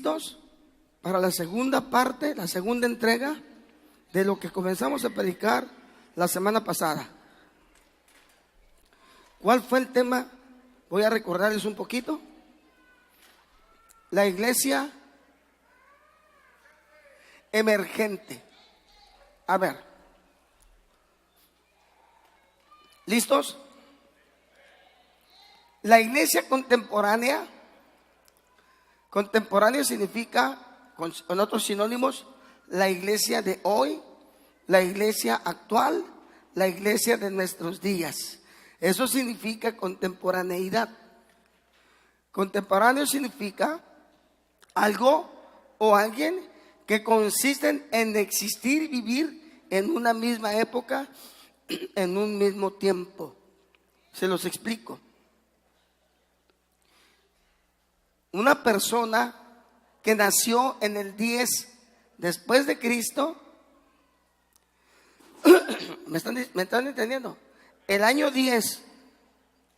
listos para la segunda parte, la segunda entrega de lo que comenzamos a predicar la semana pasada. ¿Cuál fue el tema? Voy a recordarles un poquito. La iglesia emergente. A ver, ¿listos? La iglesia contemporánea. Contemporánea significa, con otros sinónimos, la iglesia de hoy, la iglesia actual, la iglesia de nuestros días. Eso significa contemporaneidad. Contemporáneo significa algo o alguien que consisten en existir y vivir en una misma época, en un mismo tiempo. Se los explico. Una persona que nació en el 10 después de Cristo, ¿me están entendiendo? El año 10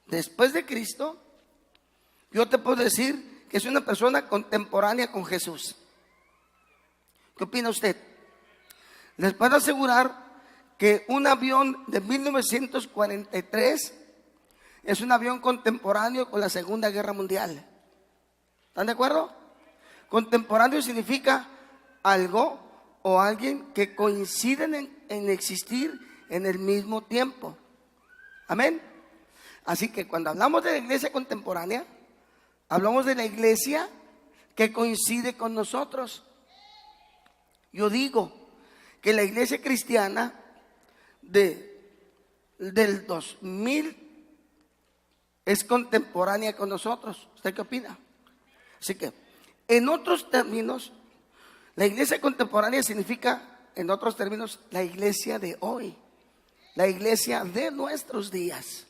después de Cristo, yo te puedo decir que es una persona contemporánea con Jesús. ¿Qué opina usted? Les puedo asegurar que un avión de 1943 es un avión contemporáneo con la Segunda Guerra Mundial. ¿Están de acuerdo? Contemporáneo significa algo o alguien que coinciden en existir en el mismo tiempo. Amén. Así que cuando hablamos de la iglesia contemporánea, hablamos de la iglesia que coincide con nosotros. Yo digo que la iglesia cristiana del 2000 es contemporánea con nosotros. ¿Usted qué opina? Así que, en otros términos, la iglesia contemporánea significa, en otros términos, la iglesia de hoy, la iglesia de nuestros días.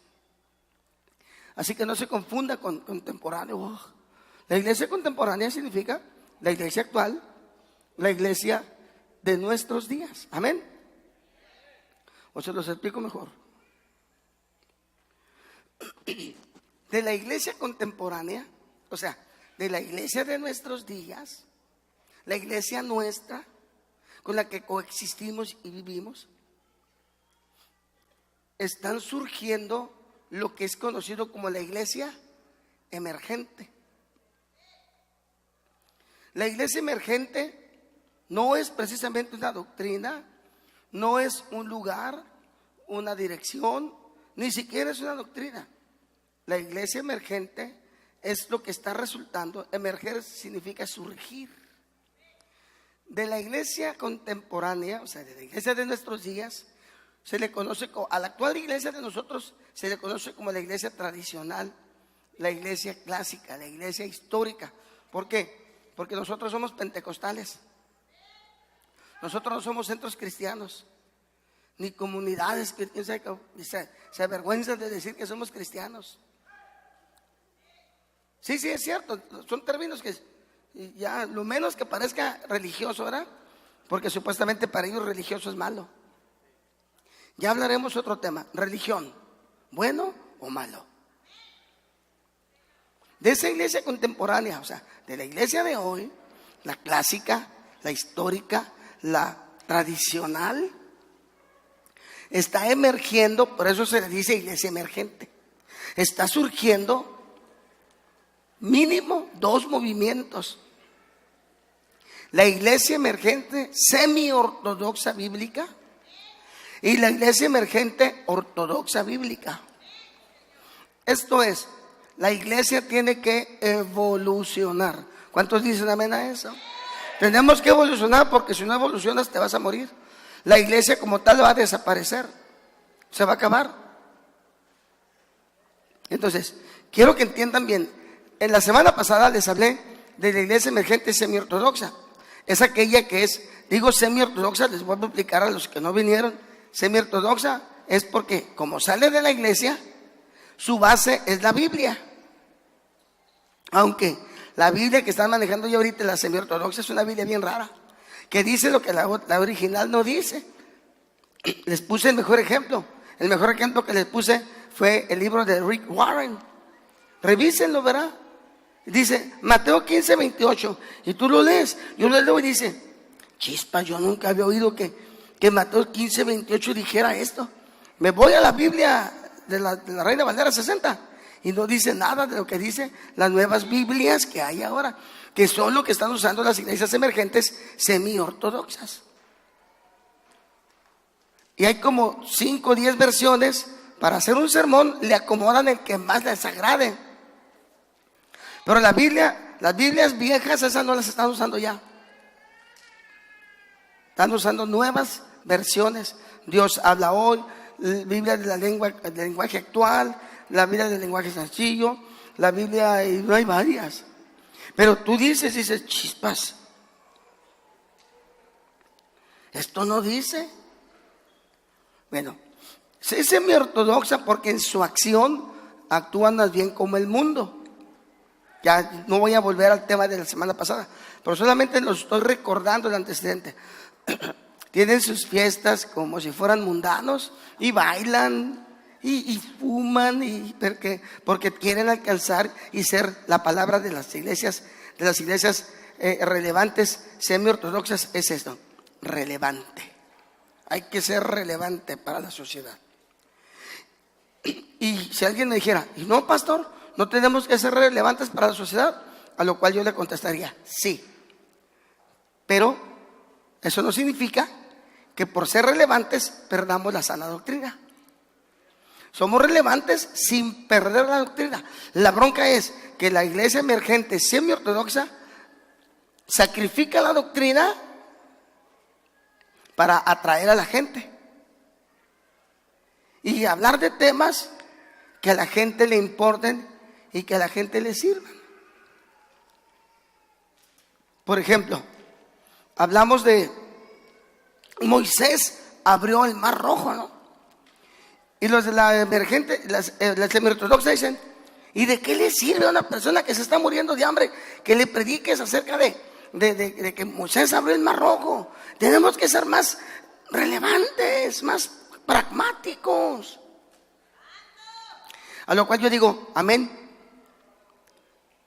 Así que no se confunda con contemporáneo. La iglesia contemporánea significa la iglesia actual, la iglesia de nuestros días. Amén. O se los explico mejor. De la iglesia contemporánea, o sea, de la iglesia de nuestros días, la iglesia nuestra, con la que coexistimos y vivimos, están surgiendo lo que es conocido como la iglesia emergente. La iglesia emergente no es precisamente una doctrina, no es un lugar, una dirección, ni siquiera es una doctrina. La iglesia emergente es lo que está resultando. Emerger significa surgir. De la iglesia contemporánea, o sea, de la iglesia de nuestros días, se le conoce, a la actual iglesia de nosotros, se le conoce como la iglesia tradicional, la iglesia clásica, la iglesia histórica. ¿Por qué? Porque nosotros somos pentecostales. Nosotros no somos centros cristianos, ni comunidades que se avergüenzan de decir que somos cristianos. Sí, es cierto, son términos que ya lo menos que parezca religioso, ¿verdad? Porque supuestamente para ellos religioso es malo. Ya hablaremos otro tema, religión, ¿bueno o malo? De esa iglesia contemporánea, o sea, de la iglesia de hoy, la clásica, la histórica, la tradicional, está emergiendo, por eso se le dice iglesia emergente. Está surgiendo mínimo dos movimientos: la iglesia emergente semi-ortodoxa bíblica y la iglesia emergente ortodoxa bíblica. Esto es, la iglesia tiene que evolucionar. ¿Cuántos dicen amén a eso? Tenemos que evolucionar, porque si no evolucionas te vas a morir. La iglesia como tal va a desaparecer, se va a acabar. Entonces, quiero que entiendan bien. En la semana pasada les hablé de la iglesia emergente semi-ortodoxa. Es aquella que es, digo semi-ortodoxa, les voy a explicar a los que no vinieron. Semi-ortodoxa es porque como sale de la iglesia, su base es la Biblia. Aunque la Biblia que están manejando ya ahorita, la semi-ortodoxa, es una Biblia bien rara, que dice lo que la original no dice. Les puse el mejor ejemplo. El mejor ejemplo que les puse fue el libro de Rick Warren. Revísenlo, ¿verdad? Dice Mateo 15, 28. Y tú lo lees. Yo lo leo y dice, chispa, yo nunca había oído que Mateo 15, 28 dijera esto. Me voy a la Biblia de la Reina Valera 60 y no dice nada de lo que dice las nuevas Biblias que hay ahora, que son lo que están usando las iglesias emergentes semi-ortodoxas. Y hay como 5 o 10 versiones. Para hacer un sermón le acomodan el que más les agrade. Pero la Biblia, las Biblias viejas, esas no las están usando ya. Están usando nuevas versiones. Dios habla hoy, la Biblia de la lengua, del lenguaje actual, la Biblia del lenguaje sencillo, la Biblia, y no hay varias. Pero tú dices, chispas, esto no dice. Bueno, es semi-ortodoxa porque en su acción actúan más bien como el mundo. Ya no voy a volver al tema de la semana pasada, pero solamente los estoy recordando el antecedente. Tienen sus fiestas como si fueran mundanos y bailan y fuman porque quieren alcanzar y ser la palabra de las iglesias relevantes semi-ortodoxas. Es esto, relevante. Hay que ser relevante para la sociedad. Y si alguien me dijera, ¿y no, pastor? ¿No tenemos que ser relevantes para la sociedad? A lo cual yo le contestaría, sí. Pero eso no significa que por ser relevantes perdamos la sana doctrina. Somos relevantes sin perder la doctrina. La bronca es que la iglesia emergente semi-ortodoxa sacrifica la doctrina para atraer a la gente y hablar de temas que a la gente le importen y que a la gente le sirvan. Por ejemplo, hablamos de Moisés abrió el mar rojo, ¿no? Y los de la emergente, las semi-ortodoxas dicen, ¿y de qué le sirve a una persona que se está muriendo de hambre que le prediques acerca de que Moisés abrió el mar rojo? Tenemos que ser más relevantes, más pragmáticos. A lo cual yo digo, amén.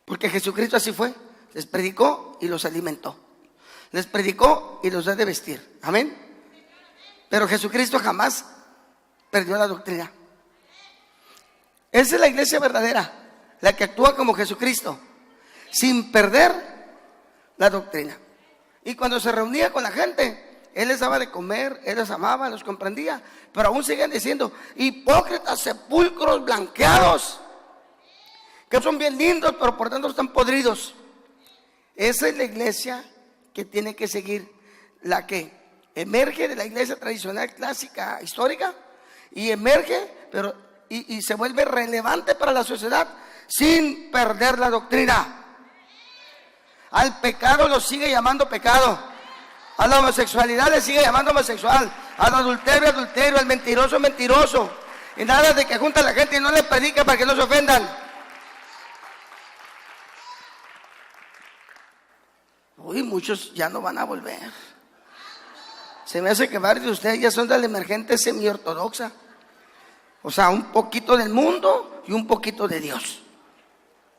Porque Jesucristo así fue. Les predicó y los alimentó. Les predicó y los da de vestir. Amén. Pero Jesucristo jamás perdió la doctrina. Esa es la iglesia verdadera, la que actúa como Jesucristo, sin perder la doctrina. Y cuando se reunía con la gente, Él les daba de comer, Él les amaba, los comprendía. Pero aún siguen diciendo, hipócritas, sepulcros blanqueados, que son bien lindos, pero por dentro están podridos. Esa es la iglesia que tiene que seguir, la que emerge de la iglesia tradicional, clásica, histórica, y emerge, pero y se vuelve relevante para la sociedad sin perder la doctrina. Al pecado lo sigue llamando pecado, a la homosexualidad le sigue llamando homosexual, al adulterio, adulterio, al mentiroso, mentiroso. Y nada de que junta a la gente y no le predica para que no se ofendan. Uy, muchos ya no van a volver. Se me hace que varios de ustedes ya son de la emergente semi-ortodoxa. O sea, un poquito del mundo y un poquito de Dios.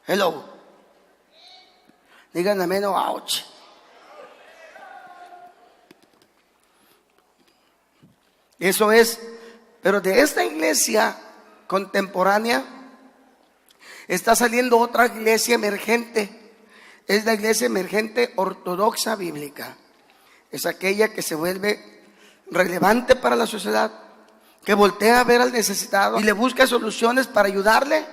Hello. Díganme menos, ouch. Eso es. Pero de esta iglesia contemporánea está saliendo otra iglesia emergente. Es la iglesia emergente ortodoxa bíblica. Es aquella que se vuelve relevante para la sociedad, que voltea a ver al necesitado y le busca soluciones para ayudarle,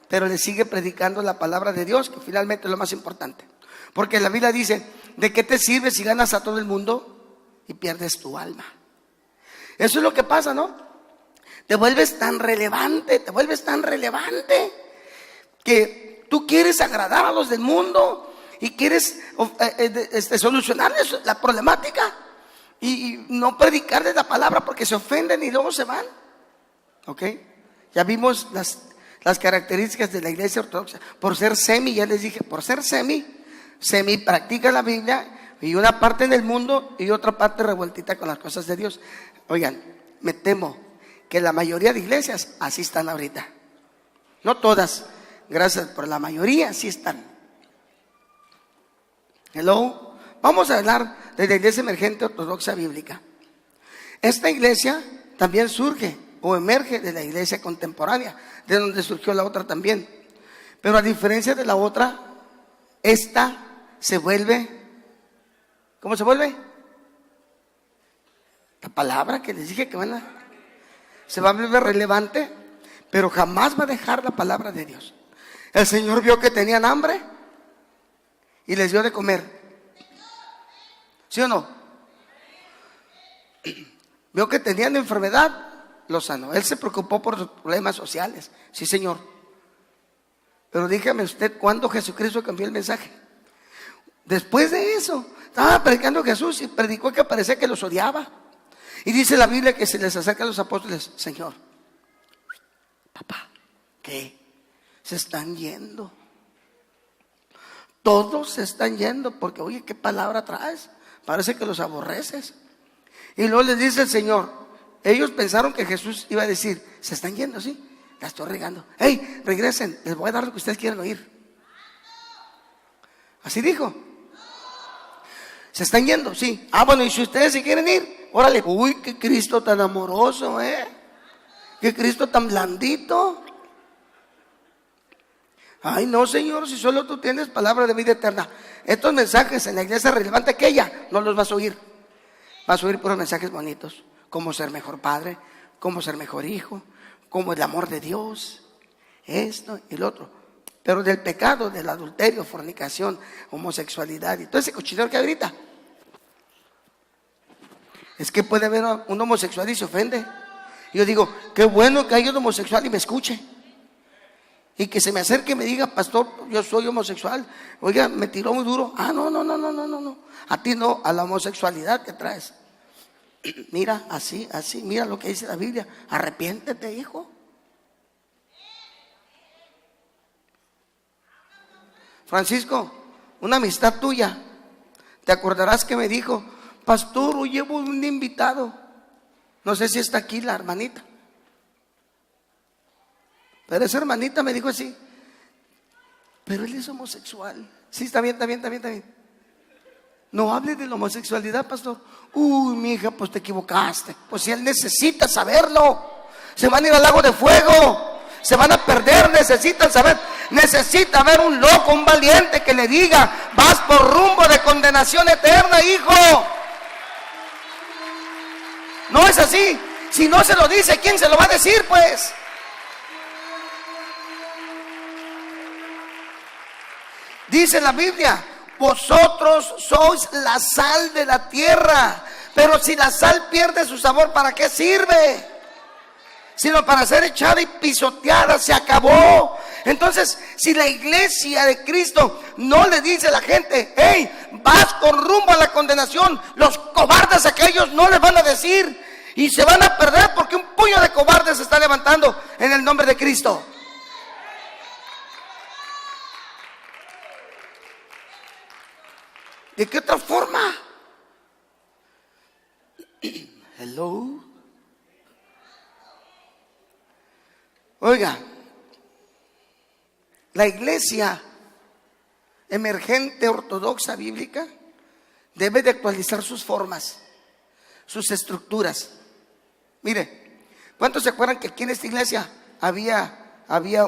pero le sigue predicando la palabra de Dios, que finalmente es lo más importante. Porque la Biblia dice, ¿de qué te sirve si ganas a todo el mundo y pierdes tu alma? Eso es lo que pasa, ¿no? Te vuelves tan relevante, que tú quieres agradar a los del mundo y quieres solucionarles la problemática y no predicarles la palabra porque se ofenden y luego se van. ¿Ok? Ya vimos las características de la iglesia ortodoxa. Por ser semi, ya les dije, por ser semi practica la Biblia y una parte en el mundo y otra parte revueltita con las cosas de Dios. Oigan, me temo que la mayoría de iglesias así están ahorita. No todas, gracias, pero la mayoría sí están. Hello. Vamos a hablar de la iglesia emergente ortodoxa bíblica. Esta iglesia también surge o emerge de la iglesia contemporánea, de donde surgió la otra también. Pero a diferencia de la otra, esta se vuelve, ¿cómo se vuelve? La palabra que les dije que se va a volver relevante, pero jamás va a dejar la palabra de Dios. El Señor vio que tenían hambre y les dio de comer. ¿Sí o no? Vio que tenían enfermedad, los sanó. Él se preocupó por sus problemas sociales. Sí, Señor. Pero dígame usted, ¿cuándo Jesucristo cambió el mensaje? Después de eso, estaba predicando Jesús y predicó que parecía que los odiaba. Y dice la Biblia que se les acerca a los apóstoles: Señor, papá, ¿qué? Se están yendo. Todos se están yendo porque, oye, ¿qué palabra traes? Parece que los aborreces. Y luego les dice el Señor, ellos pensaron que Jesús iba a decir: se están yendo, sí, la estoy regando. Hey, regresen, les voy a dar lo que ustedes quieren oír. Así dijo. Se están yendo, sí. Ah, bueno, y si ustedes se quieren ir, órale. Uy, qué Cristo tan amoroso, qué Cristo tan blandito. Ay, no, Señor, si solo tú tienes palabra de vida eterna. Estos mensajes en la iglesia relevante aquella no los vas a oír. Vas a oír puros mensajes bonitos: cómo ser mejor padre, cómo ser mejor hijo, cómo el amor de Dios, esto y lo otro. Pero del pecado, del adulterio, fornicación, homosexualidad y todo ese cochinero que hay ahorita, es que puede haber un homosexual y se ofende. Yo digo, qué bueno que haya un homosexual y me escuche, y que se me acerque y me diga: pastor, yo soy homosexual, oiga, me tiró muy duro. Ah, no, a ti no, a la homosexualidad que traes. Mira, así, mira lo que dice la Biblia: arrepiéntete, hijo. Francisco, una amistad tuya, te acordarás que me dijo: pastor, hoy llevo un invitado, no sé si está aquí la hermanita, pero esa hermanita me dijo así: pero él es homosexual. Sí, está bien. No hable de la homosexualidad, pastor. Uy, mi hija, pues te equivocaste. Pues si él necesita saberlo, se van a ir al lago de fuego, se van a perder, necesitan saber. Necesita haber un loco, un valiente que le diga: vas por rumbo de condenación eterna, hijo. No es así. Si no se lo dice, ¿quién se lo va a decir, pues? Dice la Biblia: vosotros sois la sal de la tierra. Pero si la sal pierde su sabor, ¿para qué sirve? Sino para ser echada y pisoteada, se acabó. Entonces, si la iglesia de Cristo no le dice a la gente: hey, vas con rumbo a la condenación, los cobardes aquellos no les van a decir, y se van a perder porque un puño de cobardes se está levantando en el nombre de Cristo. ¿De qué otra forma? Hello. Oiga, la iglesia emergente ortodoxa bíblica debe de actualizar sus formas, sus estructuras. Mire, ¿cuántos se acuerdan que aquí en esta iglesia había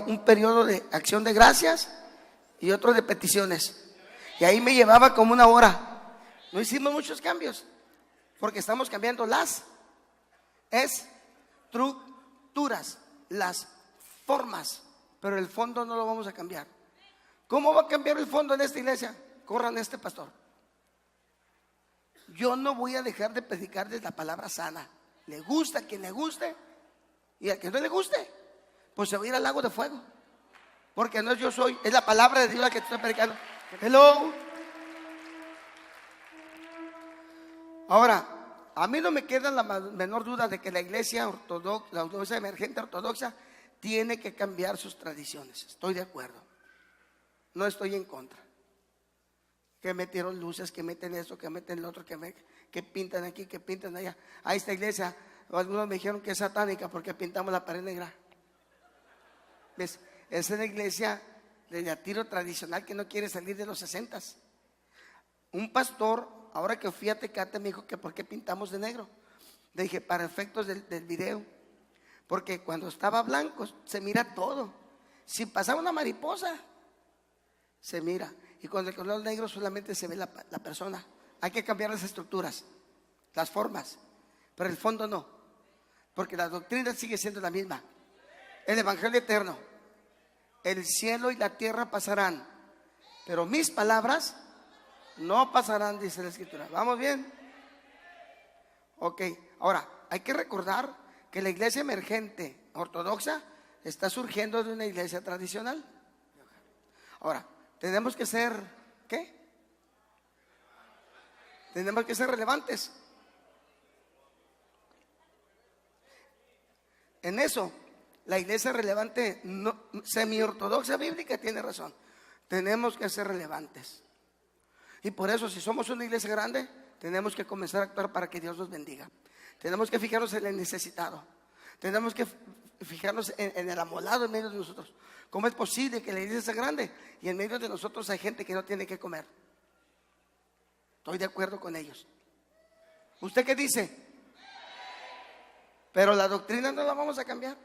un periodo de acción de gracias y otro de peticiones? Y ahí me llevaba como una hora. No hicimos muchos cambios, porque estamos cambiando las estructuras, las formas, pero el fondo no lo vamos a cambiar. ¿Cómo va a cambiar el fondo en esta iglesia? Corran a este pastor. Yo no voy a dejar de predicarles la palabra sana. Le gusta a quien le guste, y a quien no le guste, pues se va a ir al lago de fuego. Porque no es yo soy, es la palabra de Dios la que estoy predicando. Hello. Ahora, a mí no me queda la menor duda de que la iglesia ortodoxa, la iglesia emergente ortodoxa, tiene que cambiar sus tradiciones. Estoy de acuerdo. No estoy en contra. Que metieron luces, que meten eso, que meten lo otro, que pintan aquí, que pintan allá. A esta iglesia, algunos me dijeron que es satánica porque pintamos la pared negra. ¿Ves? Es una iglesia de tiro tradicional que no quiere salir de los 60s. Un pastor, ahora que fui a Tecate, me dijo que por qué pintamos de negro. Le dije, para efectos del video. Porque cuando estaba blanco se mira todo. Si pasaba una mariposa, se mira. Y cuando el color negro solamente se ve la persona. Hay que cambiar las estructuras, las formas, pero el fondo no. Porque la doctrina sigue siendo la misma. El evangelio eterno. El cielo y la tierra pasarán, pero mis palabras no pasarán, dice la escritura. ¿Vamos bien? Ok, ahora hay que recordar que la iglesia emergente ortodoxa está surgiendo de una iglesia tradicional. Ahora, tenemos que ser, ¿qué? Tenemos que ser relevantes. En eso, la iglesia relevante, semi-ortodoxa bíblica, tiene razón. Tenemos que ser relevantes. Y por eso, si somos una iglesia grande, tenemos que comenzar a actuar para que Dios nos bendiga. Tenemos que fijarnos en el necesitado. Tenemos que fijarnos en el amolado en medio de nosotros. ¿Cómo es posible que la iglesia sea grande y en medio de nosotros hay gente que no tiene que comer? Estoy de acuerdo con ellos. ¿Usted qué dice? Pero la doctrina no la vamos a cambiar.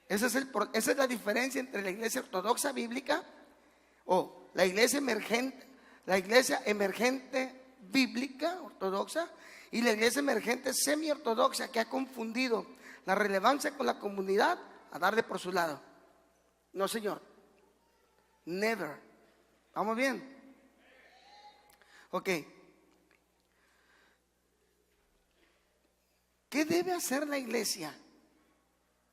Esa es la diferencia entre la iglesia ortodoxa bíblica o la iglesia emergente bíblica ortodoxa y la iglesia emergente semi-ortodoxa, que ha confundido la relevancia con la comunidad a darle por su lado. No, señor. Never. ¿Vamos bien? Ok. ¿Qué debe hacer la iglesia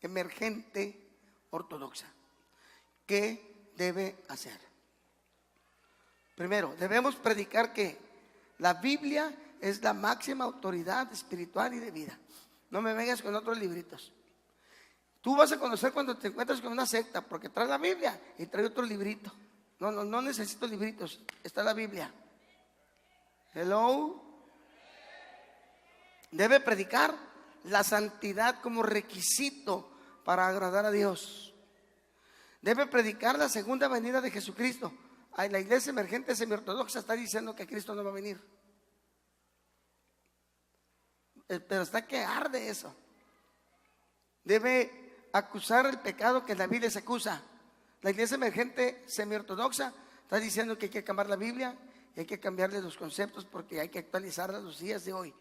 emergente ortodoxa? ¿Qué debe hacer? Primero, debemos predicar que la Biblia es la máxima autoridad espiritual y de vida. No me vengas con otros libritos. Tú vas a conocer cuando te encuentras con una secta, porque trae la Biblia y trae otro librito. No necesito libritos, está la Biblia. Hello. Debe predicar la santidad como requisito para agradar a Dios. Debe predicar la segunda venida de Jesucristo. Ay, la iglesia emergente semi-ortodoxa está diciendo que Cristo no va a venir. Pero está que arde eso. Debe acusar el pecado que la Biblia se acusa. La iglesia emergente semi-ortodoxa está diciendo que hay que cambiar la Biblia y hay que cambiarle los conceptos porque hay que actualizarla a los días de hoy.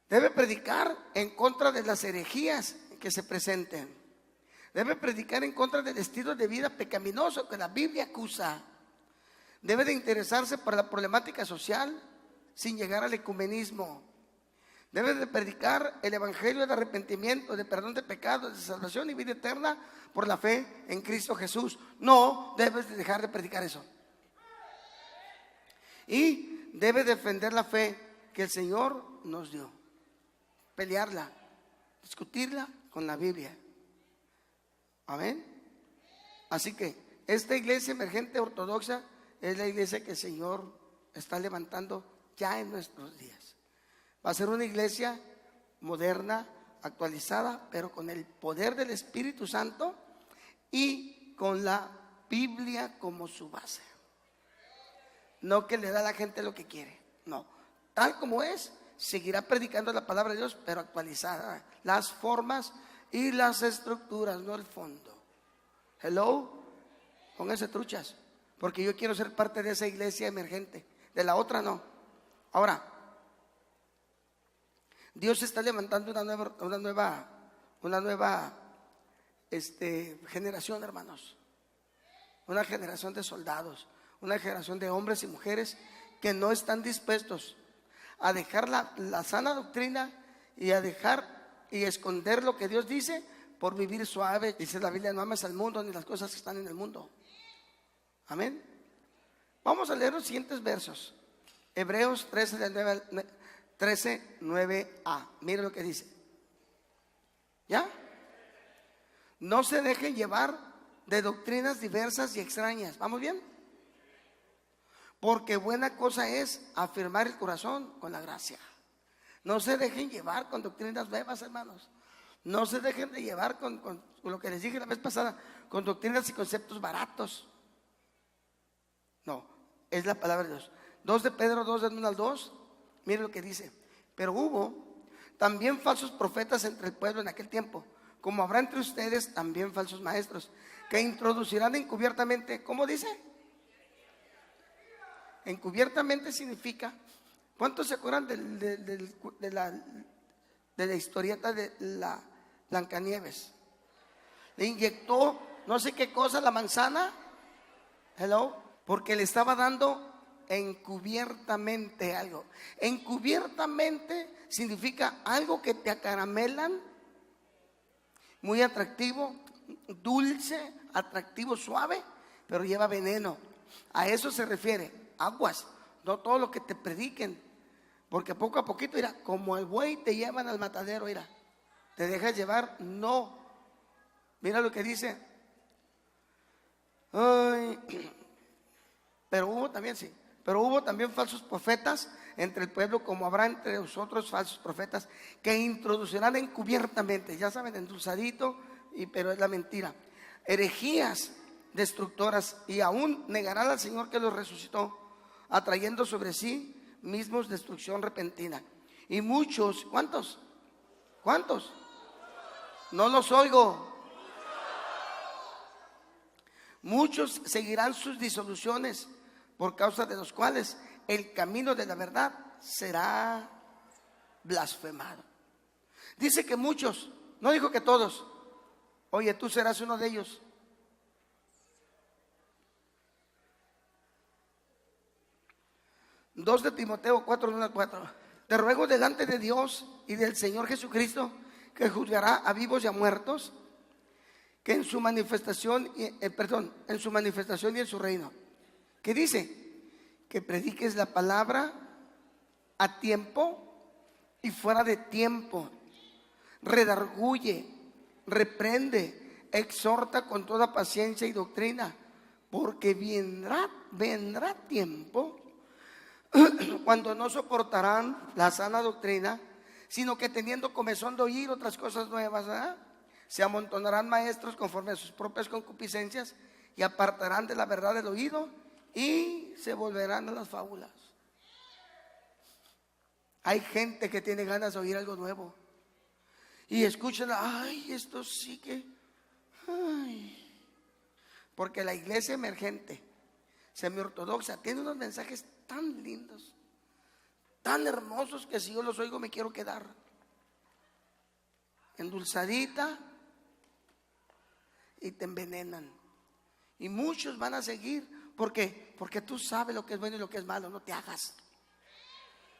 Debe predicar en contra de las herejías que se presenten. Debe predicar en contra del estilo de vida pecaminoso que la Biblia acusa. Debe de interesarse por la problemática social sin llegar al ecumenismo. Debe de predicar el evangelio de arrepentimiento, de perdón de pecados, de salvación y vida eterna por la fe en Cristo Jesús. No debes de dejar de predicar eso. Y debe defender la fe que el Señor nos dio. Pelearla, discutirla con la Biblia. Amén. Así que esta iglesia emergente ortodoxa es la iglesia que el Señor está levantando ya en nuestros días. Va a ser una iglesia moderna, actualizada, pero con el poder del Espíritu Santo y con la Biblia como su base. No que le da a la gente lo que quiere, no, tal como es, seguirá predicando la palabra de Dios, pero actualizada, las formas y las estructuras, no el fondo. Hello, pónganse truchas, porque yo quiero ser parte de esa iglesia emergente, de la otra no. Ahora, Dios está levantando una nueva generación, hermanos. Una generación de soldados, una generación de hombres y mujeres que no están dispuestos a dejar la sana doctrina y a dejar y esconder lo que Dios dice por vivir suave. Dice la Biblia: no ames al mundo ni las cosas que están en el mundo. Amén. Vamos a leer los siguientes versos. Hebreos 13, 9a. Mire lo que dice. ¿Ya? No se dejen llevar de doctrinas diversas y extrañas. ¿Vamos bien? Porque buena cosa es afirmar el corazón con la gracia. No se dejen llevar con doctrinas nuevas, hermanos. No se dejen de llevar con lo que les dije la vez pasada, con doctrinas y conceptos baratos. No, Es la palabra de Dios. 2 de Pedro 2, del 1 al 2. Mire lo que dice. Pero hubo también falsos profetas entre el pueblo en aquel tiempo, como habrá entre ustedes también falsos maestros, que introducirán encubiertamente. ¿Cómo dice? Encubiertamente significa, ¿cuántos se acuerdan de la historieta de la Blancanieves? Le inyectó no sé qué cosa, la manzana. Hello, porque le estaba dando encubiertamente algo. Encubiertamente significa algo que te acaramelan, muy atractivo, dulce, atractivo, suave, pero lleva veneno. A eso se refiere. Aguas, no todo lo que te prediquen, porque poco a poquito, mira, como el buey te llevan al matadero, mira, te dejas llevar. No, mira lo que dice. Ay, pero hubo también, sí, pero hubo también falsos profetas entre el pueblo, como habrá entre nosotros falsos profetas, que introducirán encubiertamente, ya saben, endulzadito, pero es la mentira, herejías destructoras, y aún negarán al Señor que los resucitó, atrayendo sobre sí mismos destrucción repentina. Y muchos, ¿cuántos? ¿Cuántos? No los oigo. Muchos seguirán sus disoluciones, por causa de los cuales el camino de la verdad será blasfemado. Dice que muchos, no dijo que todos. Oye, tú serás uno de ellos. Dos de Timoteo 4, 1 al 4. Te ruego delante de Dios y del Señor Jesucristo, que juzgará a vivos y a muertos, que en su manifestación, en su manifestación y en su reino. ¿Qué dice? Que prediques la palabra a tiempo y fuera de tiempo. Redarguye, reprende, exhorta con toda paciencia y doctrina, porque vendrá tiempo cuando no soportarán la sana doctrina, sino que teniendo comezón de oír otras cosas nuevas, se amontonarán maestros conforme a sus propias concupiscencias, y apartarán de la verdad del oído y se volverán a las fábulas. Hay gente que tiene ganas de oír algo nuevo y escuchan, ay, esto sí que, ay, porque la iglesia emergente, semiortodoxa, tiene unos mensajes tan lindos, tan hermosos, que si yo los oigo me quiero quedar. Endulzadita, y te envenenan. Y muchos van a seguir. ¿Por qué? Porque tú sabes lo que es bueno y lo que es malo. No te hagas.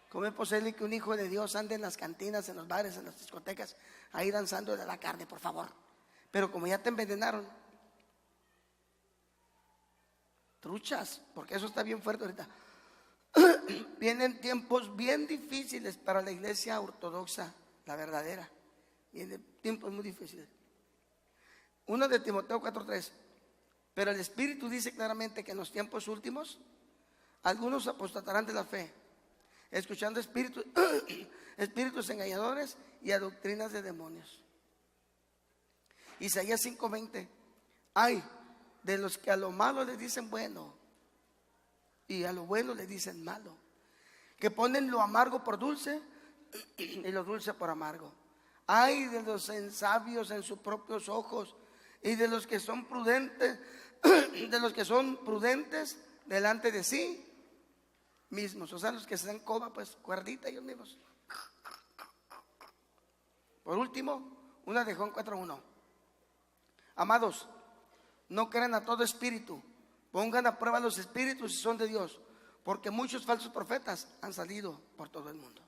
¿Cómo es posible que un hijo de Dios ande en las cantinas, en los bares, en las discotecas, ahí danzando de la carne, por favor? Pero como ya te envenenaron, truchas, porque eso está bien fuerte ahorita. Vienen tiempos bien difíciles para la iglesia ortodoxa, la verdadera. Vienen tiempos muy difíciles. 1 de Timoteo 4:3. Pero el Espíritu dice claramente que en los tiempos últimos algunos apostatarán de la fe, escuchando espíritus engañadores y a doctrinas de demonios. Isaías 5:20. Ay de los que a lo malo le dicen bueno y a lo bueno le dicen malo, que ponen lo amargo por dulce y lo dulce por amargo. Ay de los insabios en sus propios ojos, y de los que son prudentes, delante de sí mismos. O sea, los que se dan coba, pues cuerdita ellos mismos. Por último, una de Juan 4:1. Amados, no crean a todo espíritu, pongan a prueba los espíritus si son de Dios, porque muchos falsos profetas han salido por todo el mundo.